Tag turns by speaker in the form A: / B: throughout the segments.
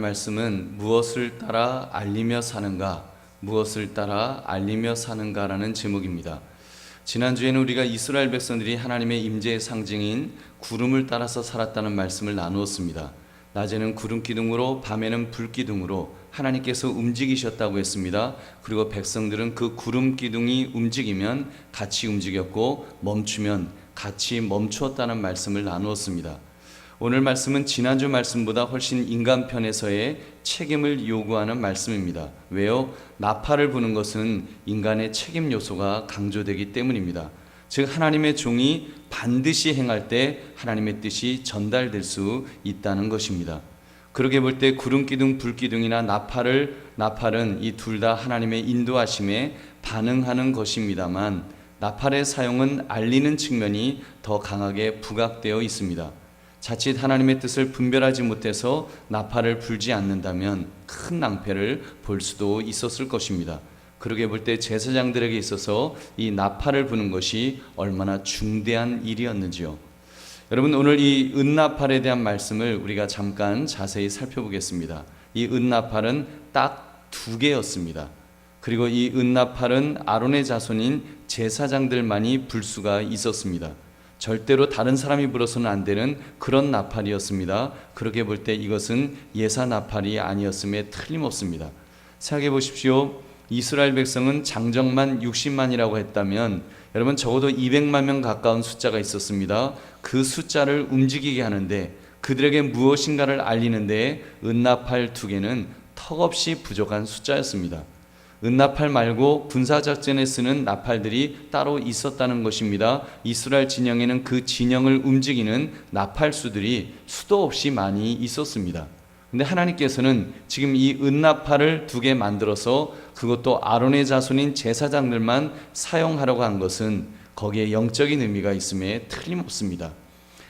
A: 말씀은 무엇을 따라 알리며 사는가, 무엇을 따라 알리며 사는가라는 제목입니다. 지난주에는 우리가 이스라엘 백성들이 하나님의 임재의 상징인 구름을 따라서 살았다는 말씀을 나누었습니다. 낮에는 구름 기둥으로, 밤에는 불 기둥으로 하나님께서 움직이셨다고 했습니다. 그리고 백성들은 그 구름 기둥이 움직이면 같이 움직였고 멈추면 같이 멈추었다는 말씀을 나누었습니다. 오늘 말씀은 지난주 말씀보다 훨씬 인간 편에서의 책임을 요구하는 말씀입니다. 왜요? 나팔을 부는 것은 인간의 책임 요소가 강조되기 때문입니다. 즉 하나님의 종이 반드시 행할 때 하나님의 뜻이 전달될 수 있다는 것입니다. 그렇게 볼 때 구름기둥, 불기둥이나 나팔은 이 둘 다 하나님의 인도하심에 반응하는 것입니다만 나팔의 사용은 알리는 측면이 더 강하게 부각되어 있습니다. 자칫 하나님의 뜻을 분별하지 못해서 나팔을 불지 않는다면 큰 낭패를 볼 수도 있었을 것입니다. 그러게 볼 때 제사장들에게 있어서 이 나팔을 부는 것이 얼마나 중대한 일이었는지요. 여러분, 오늘 이 은나팔에 대한 말씀을 우리가 잠깐 자세히 살펴보겠습니다. 이 은나팔은 딱 2개였습니다. 그리고 이 은나팔은 아론의 자손인 제사장들만이 불 수가 있었습니다. 절대로 다른 사람이 불어서는 안 되는 그런 나팔이었습니다. 그렇게 볼 때 이것은 예사 나팔이 아니었음에 틀림없습니다. 생각해 보십시오. 이스라엘 백성은 장정만 60만이라고 했다면 여러분 적어도 200만 명 가까운 숫자가 있었습니다. 그 숫자를 움직이게 하는데 그들에게 무엇인가를 알리는데 은나팔 2개는 턱없이 부족한 숫자였습니다. 은나팔 말고 군사작전에 쓰는 나팔들이 따로 있었다는 것입니다. 이스라엘 진영에는 그 진영을 움직이는 나팔수들이 수도 없이 많이 있었습니다. 근데 하나님께서는 지금 이 은나팔을 2개 만들어서 그것도 아론의 자손인 제사장들만 사용하려고 한 것은 거기에 영적인 의미가 있음에 틀림없습니다.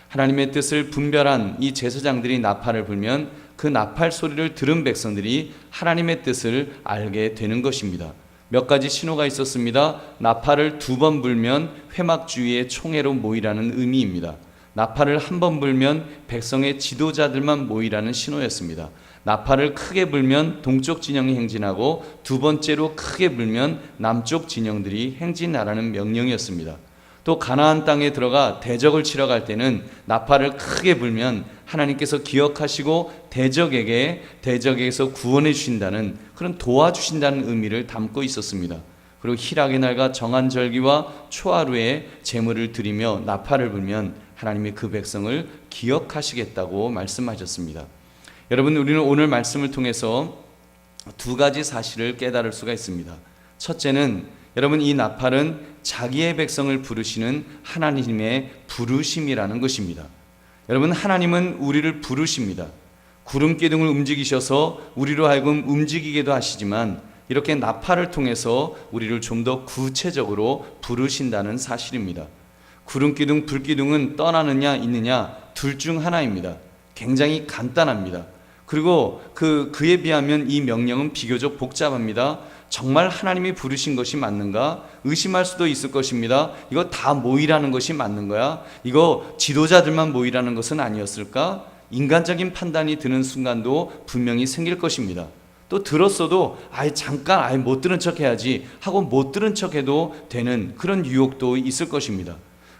A: 하나님의 뜻을 분별한 이 제사장들이 나팔을 불면 그 나팔 소리를 들은 백성들이 하나님의 뜻을 알게 되는 것입니다. 몇 가지 신호가 있었습니다. 나팔을 2번 불면 회막 주위에 총회로 모이라는 의미입니다. 나팔을 1번 불면 백성의 지도자들만 모이라는 신호였습니다. 나팔을 크게 불면 동쪽 진영이 행진하고 2번째로 크게 불면 남쪽 진영들이 행진하라는 명령이었습니다. 또 가나안 땅에 들어가 대적을 치러 갈 때는 나팔을 크게 불면 하나님께서 기억하시고 대적에게서 구원해 주신다는 그런 도와주신다는 의미를 담고 있었습니다. 그리고 희락의 날과 정한절기와 초하루에 제물을 드리며 나팔을 불면 하나님이 그 백성을 기억하시겠다고 말씀하셨습니다. 여러분, 우리는 오늘 말씀을 통해서 2가지 사실을 깨달을 수가 있습니다. 첫째는 여러분, 이 나팔은 자기의 백성을 부르시는 하나님의 부르심이라는 것입니다. 여러분, 하나님은 우리를 부르십니다. 구름 기둥을 움직이셔서 우리로 하여금 움직이게도 하시지만 이렇게 나팔을 통해서 우리를 좀 더 구체적으로 부르신다는 사실입니다. 구름 기둥, 불 기둥은 떠나느냐 있느냐 둘 중 하나입니다. 굉장히 간단합니다. 그리고 그에 비하면 이 명령은 비교적 복잡합니다. 정말 하나님이 부르신 것이 맞는가? 의심할 수도 있을 것입니다. 이거 다 모이라는 것이 맞는 거야? 이거 지도자들만 모이라는 것은 아니었을까? 인간적인 판단이 드는 순간도 분명히 생길 것입니다. 또 들었어도 잠깐 못 들은 척 해야지 하고 못 들은 척 해도 되는 그런 유혹도 있을 것입니다.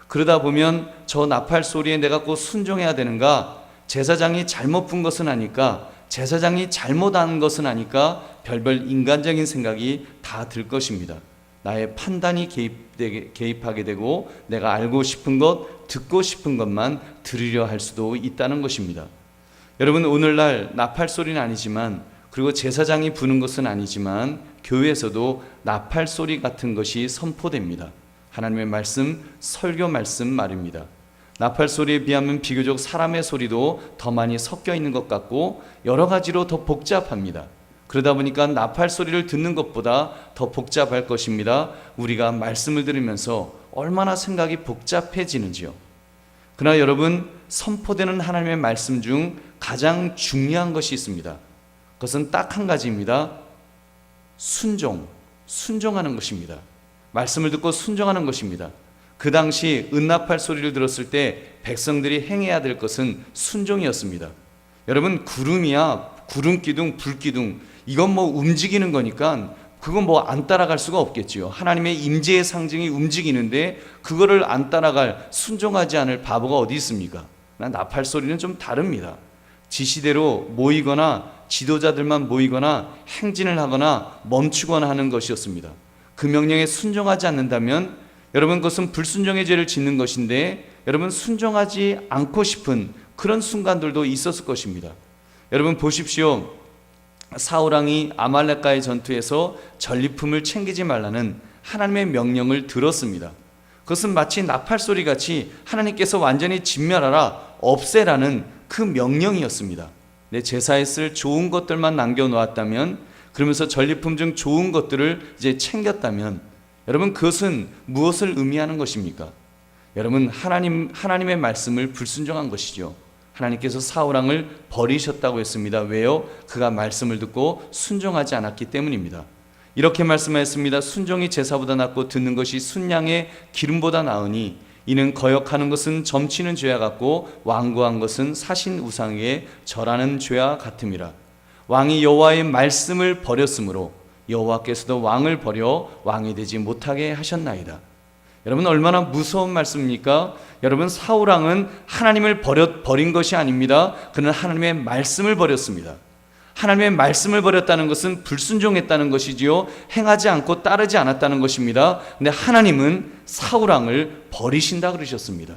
A: 그러다 보면 저 나팔 소리에 내가 꼭 순종해야 되는가? 제사장이 잘못 분 것은 아닐까? 제사장이 잘못한 것은 아닐까? 별별 인간적인 생각이 다 들 것입니다. 나의 판단이 개입하게 되고 내가 알고 싶은 것, 듣고 싶은 것만 들으려 할 수도 있다는 것입니다. 여러분, 오늘날 나팔 소리는 아니지만 그리고 제사장이 부는 것은 아니지만 교회에서도 나팔 소리 같은 것이 선포됩니다. 하나님의 말씀, 설교 말씀 말입니다. 나팔 소리에 비하면 비교적 사람의 소리도 더 많이 섞여 있는 것 같고 여러 가지로 더 복잡합니다. 그러다 보니까 나팔 소리를 듣는 것보다 더 복잡할 것입니다. 우리가 말씀을 들으면서 얼마나 생각이 복잡해지는지요. 그러나 여러분, 선포되는 하나님의 말씀 중 가장 중요한 것이 있습니다. 그것은 딱 한 가지입니다. 순종하는 것입니다. 말씀을 듣고 순종하는 것입니다. 그 당시 은나팔 소리를 들었을 때 백성들이 행해야 될 것은 순종이었습니다. 여러분, 구름이야 구름 기둥, 불 기둥, 이건 뭐 움직이는 거니까 그건 뭐 안 따라갈 수가 없겠지요. 하나님의 임재의 상징이 움직이는데 그거를 안 따라갈, 순종하지 않을 바보가 어디 있습니까? 나팔 소리는 좀 다릅니다. 지시대로 모이거나 지도자들만 모이거나 행진을 하거나 멈추거나 하는 것이었습니다. 그 명령에 순종하지 않는다면 여러분 그것은 불순종의 죄를 짓는 것인데, 여러분 순종하지 않고 싶은 그런 순간들도 있었을 것입니다. 여러분 보십시오. 사울왕이 아말렉과의 전투에서 전리품을 챙기지 말라는 하나님의 명령을 들었습니다. 그것은 마치 나팔 소리같이 하나님께서 완전히 진멸하라, 없애라는 그 명령이었습니다. 내 제사에 쓸 좋은 것들만 남겨놓았다면, 그러면서 전리품 중 좋은 것들을 이제 챙겼다면, 여러분 그것은 무엇을 의미하는 것입니까? 여러분 하나님의 말씀을 불순종한 것이죠. 하나님께서 사울왕을 버리셨다고 했습니다. 왜요? 그가 말씀을 듣고 순종하지 않았기 때문입니다. 이렇게 말씀하였습니다. 순종이 제사보다 낫고 듣는 것이 순양의 기름보다 나으니 이는 거역하는 것은 점치는 죄와 같고 완고한 것은 사신 우상에게 절하는 죄와 같음이라. 왕이 여호와의 말씀을 버렸으므로 여호와께서도 왕을 버려 왕이 되지 못하게 하셨나이다. 여러분 얼마나 무서운 말씀입니까? 여러분 사울왕은 하나님을 버린 것이 아닙니다. 그는 하나님의 말씀을 버렸습니다. 하나님의 말씀을 버렸다는 것은 불순종했다는 것이지요. 행하지 않고 따르지 않았다는 것입니다. 근데 하나님은 사울왕을 버리신다 그러셨습니다.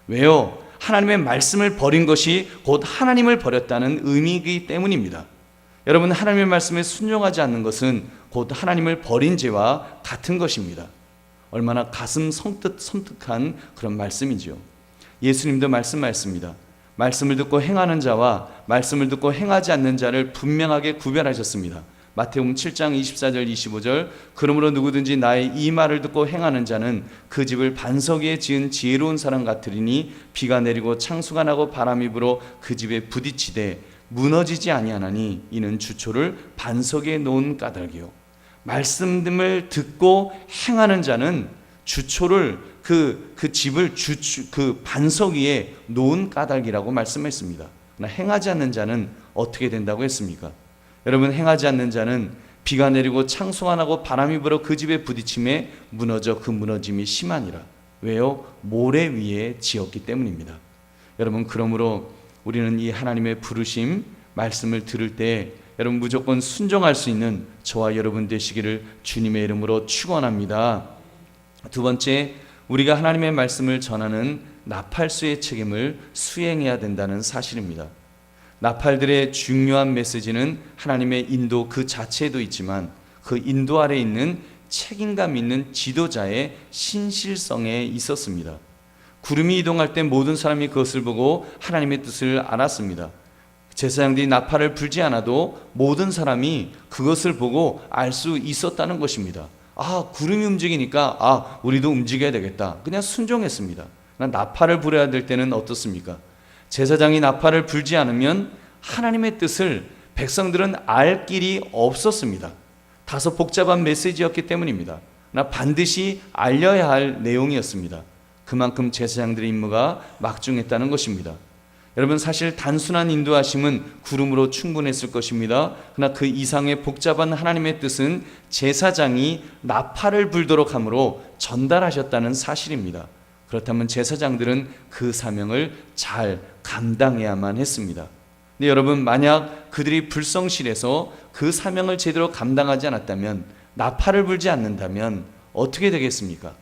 A: 왜요? 하나님의 말씀을 버린 것이 곧 하나님을 버렸다는 의미이기 때문입니다. 여러분 하나님의 말씀에 순종하지 않는 것은 곧 하나님을 버린 죄와 같은 것입니다. 얼마나 가슴 섬뜩한 그런 말씀이죠. 예수님도 말씀하셨습니다. 말씀을 듣고 행하는 자와 말씀을 듣고 행하지 않는 자를 분명하게 구별하셨습니다. 마태복음 7장 24절 25절 그러므로 누구든지 나의 이 말을 듣고 행하는 자는 그 집을 반석 위에 지은 지혜로운 사람 같으리니 비가 내리고 창수가 나고 바람이 불어 그 집에 부딪히되 무너지지 아니하나니 이는 주초를 반석에 놓은 까닭이요. 말씀을 듣고 행하는 자는 주초를 그 집을 그 반석 위에 놓은 까닭이라고 말씀했습니다. 그러나 행하지 않는 자는 어떻게 된다고 했습니까? 여러분 행하지 않는 자는 비가 내리고 창수가 나고 바람이 불어 그 집에 부딪힘에 무너져 그 무너짐이 심하니라. 왜요? 모래 위에 지었기 때문입니다. 여러분 그러므로 우리는 이 하나님의 부르심 말씀을 들을 때 여러분 무조건 순종할 수 있는 저와 여러분 되시기를 주님의 이름으로 축원합니다. 두 번째, 우리가 하나님의 말씀을 전하는 나팔수의 책임을 수행해야 된다는 사실입니다. 나팔들의 중요한 메시지는 하나님의 인도 그 자체에도 있지만 그 인도 아래 있는 책임감 있는 지도자의 신실성에 있었습니다. 구름이 이동할 때 모든 사람이 그것을 보고 하나님의 뜻을 알았습니다. 제사장들이 나팔을 불지 않아도 모든 사람이 그것을 보고 알 수 있었다는 것입니다. 아, 구름이 움직이니까 우리도 움직여야 되겠다. 그냥 순종했습니다. 나팔을 불어야 될 때는 어떻습니까? 제사장이 나팔을 불지 않으면 하나님의 뜻을 백성들은 알 길이 없었습니다. 다소 복잡한 메시지였기 때문입니다. 반드시 알려야 할 내용이었습니다. 그만큼 제사장들의 임무가 막중했다는 것입니다. 여러분 사실 단순한 인도하심은 구름으로 충분했을 것입니다. 그러나 그 이상의 복잡한 하나님의 뜻은 제사장이 나팔을 불도록 함으로 전달하셨다는 사실입니다. 그렇다면 제사장들은 그 사명을 잘 감당해야만 했습니다. 근데 여러분 만약 그들이 불성실해서 그 사명을 제대로 감당하지 않았다면, 나팔을 불지 않는다면 어떻게 되겠습니까?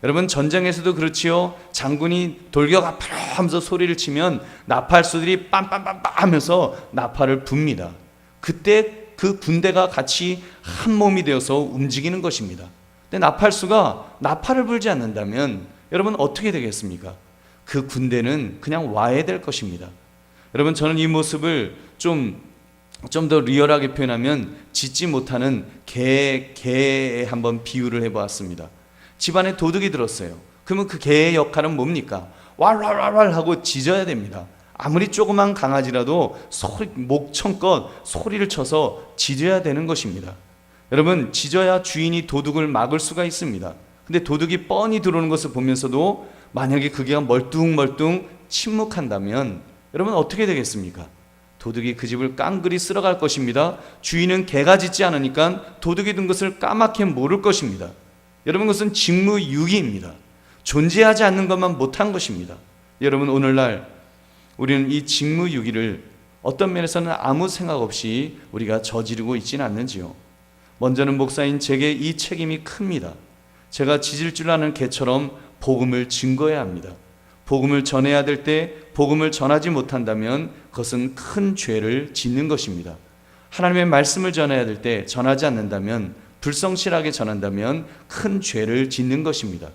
A: 여러분 전쟁에서도 그렇지요. 장군이 돌격 앞으로 하면서 소리를 치면 나팔수들이 빰빰빰빰 하면서 나팔을 붑니다. 그때 그 군대가 같이 한 몸이 되어서 움직이는 것입니다. 근데 나팔수가 나팔을 불지 않는다면 여러분 어떻게 되겠습니까? 그 군대는 그냥 와야 될 것입니다. 여러분 저는 이 모습을 좀 더 리얼하게 표현하면 짖지 못하는 개에 한번 비유를 해보았습니다. 집안에 도둑이 들었어요. 그러면 그 개의 역할은 뭡니까? 왈왈왈왈 하고 짖어야 됩니다. 아무리 조그만 강아지라도 목청껏 소리를 쳐서 짖어야 되는 것입니다. 여러분 짖어야 주인이 도둑을 막을 수가 있습니다. 근데 도둑이 뻔히 들어오는 것을 보면서도 만약에 그게 멀뚱멀뚱 침묵한다면 여러분 어떻게 되겠습니까? 도둑이 그 집을 깡그리 쓸어갈 것입니다. 주인은 개가 짖지 않으니까 도둑이 든 것을 까맣게 모를 것입니다. 여러분, 그것은 직무유기입니다. 존재하지 않는 것만 못한 것입니다. 여러분, 오늘날 우리는 이 직무유기를 어떤 면에서는 아무 생각 없이 우리가 저지르고 있지는 않는지요. 먼저는 목사인 제게 이 책임이 큽니다. 제가 짖을 줄 아는 개처럼 복음을 증거해야 합니다. 복음을 전해야 될 때 복음을 전하지 못한다면 그것은 큰 죄를 짓는 것입니다. 하나님의 말씀을 전해야 될 때 전하지 않는다면, 불성실하게 전한다면 큰 죄를 짓는 것입니다.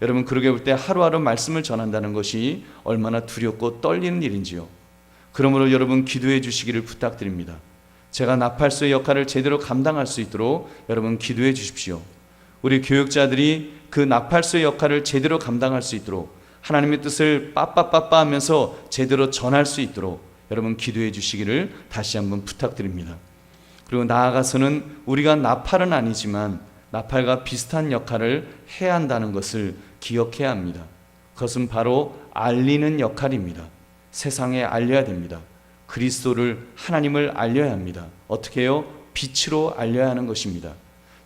A: 여러분, 그러게 볼 때 하루하루 말씀을 전한다는 것이 얼마나 두렵고 떨리는 일인지요. 그러므로 여러분, 기도해 주시기를 부탁드립니다. 제가 나팔수의 역할을 제대로 감당할 수 있도록 여러분 기도해 주십시오. 우리 교육자들이 그 나팔수의 역할을 제대로 감당할 수 있도록, 하나님의 뜻을 빠빠빠빠 하면서 제대로 전할 수 있도록 여러분 기도해 주시기를 다시 한번 부탁드립니다. 그리고 나아가서는 우리가 나팔은 아니지만 나팔과 비슷한 역할을 해야 한다는 것을 기억해야 합니다. 그것은 바로 알리는 역할입니다. 세상에 알려야 됩니다. 그리스도를, 하나님을 알려야 합니다. 어떻게 해요? 빛으로 알려야 하는 것입니다.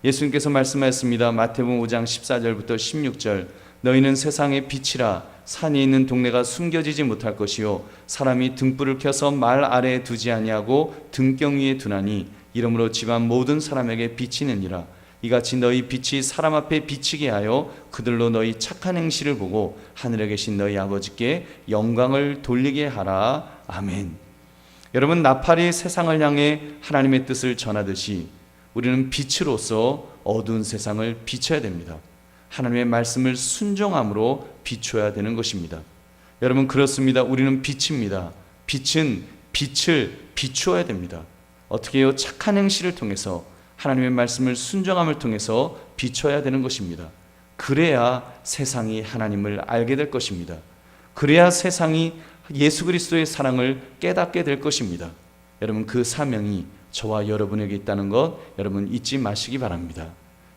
A: 예수님께서 말씀하셨습니다. 마태복음 5장 14절부터 16절, 너희는 세상의 빛이라. 산에 있는 동네가 숨겨지지 못할 것이요 사람이 등불을 켜서 말 아래에 두지 아니하고 등경 위에 두나니 이러므로 집안 모든 사람에게 비치느니라. 이같이 너희 빛이 사람 앞에 비치게 하여 그들로 너희 착한 행실을 보고 하늘에 계신 너희 아버지께 영광을 돌리게 하라. 아멘. 여러분, 나팔이 세상을 향해 하나님의 뜻을 전하듯이 우리는 빛으로서 어두운 세상을 비춰야 됩니다. 하나님의 말씀을 순종함으로 비춰야 되는 것입니다. 여러분, 그렇습니다. 우리는 빛입니다. 빛은 빛을 비추어야 됩니다. 어떻게 해요? 착한 행실을 통해서, 하나님의 말씀을 순종함을 통해서 비춰야 되는 것입니다. 그래야 세상이 하나님을 알게 될 것입니다. 그래야 세상이 예수 그리스도의 사랑을 깨닫게 될 것입니다. 여러분, 그 사명이 저와 여러분에게 있다는 것 여러분 잊지 마시기 바랍니다.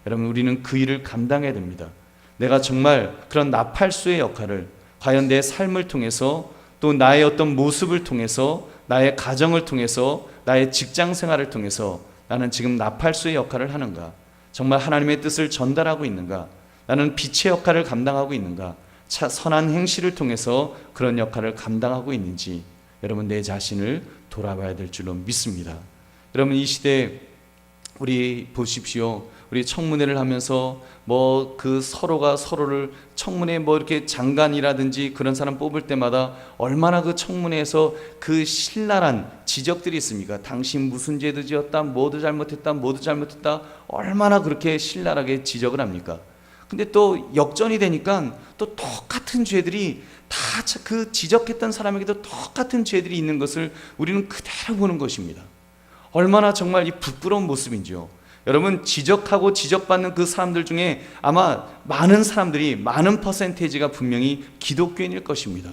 A: 여러분, 우리는 그 일을 감당해야 됩니다. 내가 정말 그런 나팔수의 역할을 과연 내 삶을 통해서, 또 나의 어떤 모습을 통해서, 나의 가정을 통해서, 나의 직장 생활을 통해서 나는 지금 나팔수의 역할을 하는가? 정말 하나님의 뜻을 전달하고 있는가? 나는 빛의 역할을 감당하고 있는가? 선한 행실을 통해서 그런 역할을 감당하고 있는지 여러분 내 자신을 돌아봐야 될 줄로 믿습니다. 여러분, 이 시대에 우리 보십시오. 우리 청문회를 하면서 그 서로가 서로를 청문회 이렇게 장관이라든지 그런 사람 뽑을 때마다 얼마나 그 청문회에서 그 신랄한 지적들이 있습니까? 당신 무슨 죄도 지었다, 뭐도 잘못했다, 얼마나 그렇게 신랄하게 지적을 합니까? 근데 또 역전이 되니까 또 똑같은 죄들이 다 그 지적했던 사람에게도 똑같은 죄들이 있는 것을 우리는 그대로 보는 것입니다. 얼마나 정말 이 부끄러운 모습인지요. 여러분, 지적하고 지적받는 그 사람들 중에 아마 많은 사람들이, 많은 퍼센테이지가 분명히 기독교인일 것입니다.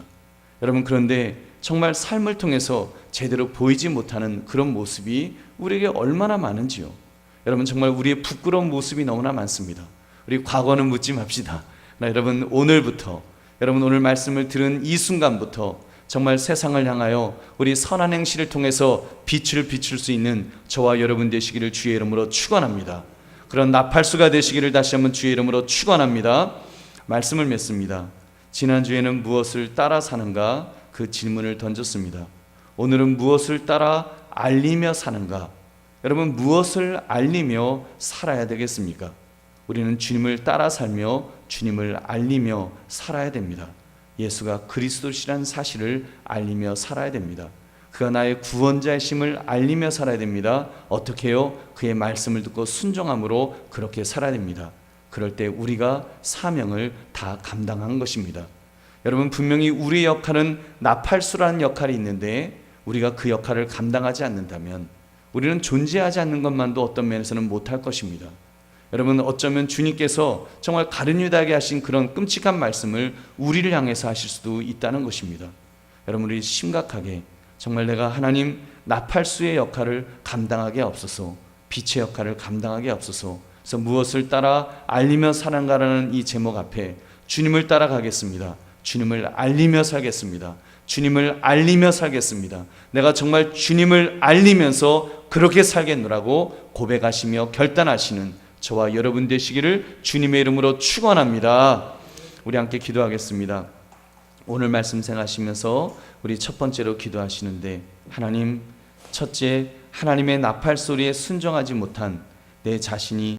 A: 여러분, 그런데 정말 삶을 통해서 제대로 보이지 못하는 그런 모습이 우리에게 얼마나 많은지요. 여러분, 정말 우리의 부끄러운 모습이 너무나 많습니다. 우리 과거는 묻지 맙시다. 여러분, 오늘부터, 여러분 오늘 말씀을 들은 이 순간부터 정말 세상을 향하여 우리 선한 행실을 통해서 빛을 비출 수 있는 저와 여러분 되시기를 주의 이름으로 축원합니다. 그런 나팔수가 되시기를 다시 한번 주의 이름으로 축원합니다. 말씀을 맺습니다. 지난주에는 무엇을 따라 사는가 그 질문을 던졌습니다. 오늘은 무엇을 따라 알리며 사는가? 여러분, 무엇을 알리며 살아야 되겠습니까? 우리는 주님을 따라 살며 주님을 알리며 살아야 됩니다. 예수가 그리스도시라는 사실을 알리며 살아야 됩니다. 그가 나의 구원자이심을 알리며 살아야 됩니다. 어떻게 해요? 그의 말씀을 듣고 순종함으로 그렇게 살아야 됩니다. 그럴 때 우리가 사명을 다 감당한 것입니다. 여러분, 분명히 우리의 역할은 나팔수라는 역할이 있는데 우리가 그 역할을 감당하지 않는다면 우리는 존재하지 않는 것만도 어떤 면에서는 못할 것입니다. 여러분, 어쩌면 주님께서 정말 가룟 유다에게 하신 그런 끔찍한 말씀을 우리를 향해서 하실 수도 있다는 것입니다. 여러분, 우리 심각하게 정말 내가 하나님 나팔수의 역할을 감당하게 없어서, 빛의 역할을 감당하게 없어서, 그래서 무엇을 따라 알리며 사는가라는 이 제목 앞에 주님을 따라가겠습니다. 주님을 알리며 살겠습니다. 주님을 알리며 살겠습니다. 내가 정말 주님을 알리면서 그렇게 살겠노라고 고백하시며 결단하시는 저와 여러분 되시기를 주님의 이름으로 축원합니다. 우리 함께 기도하겠습니다. 오늘 말씀 생각하시면서 우리 첫 번째로 기도하시는데, 하나님, 첫째, 하나님의 나팔 소리에 순종하지 못한 내 자신이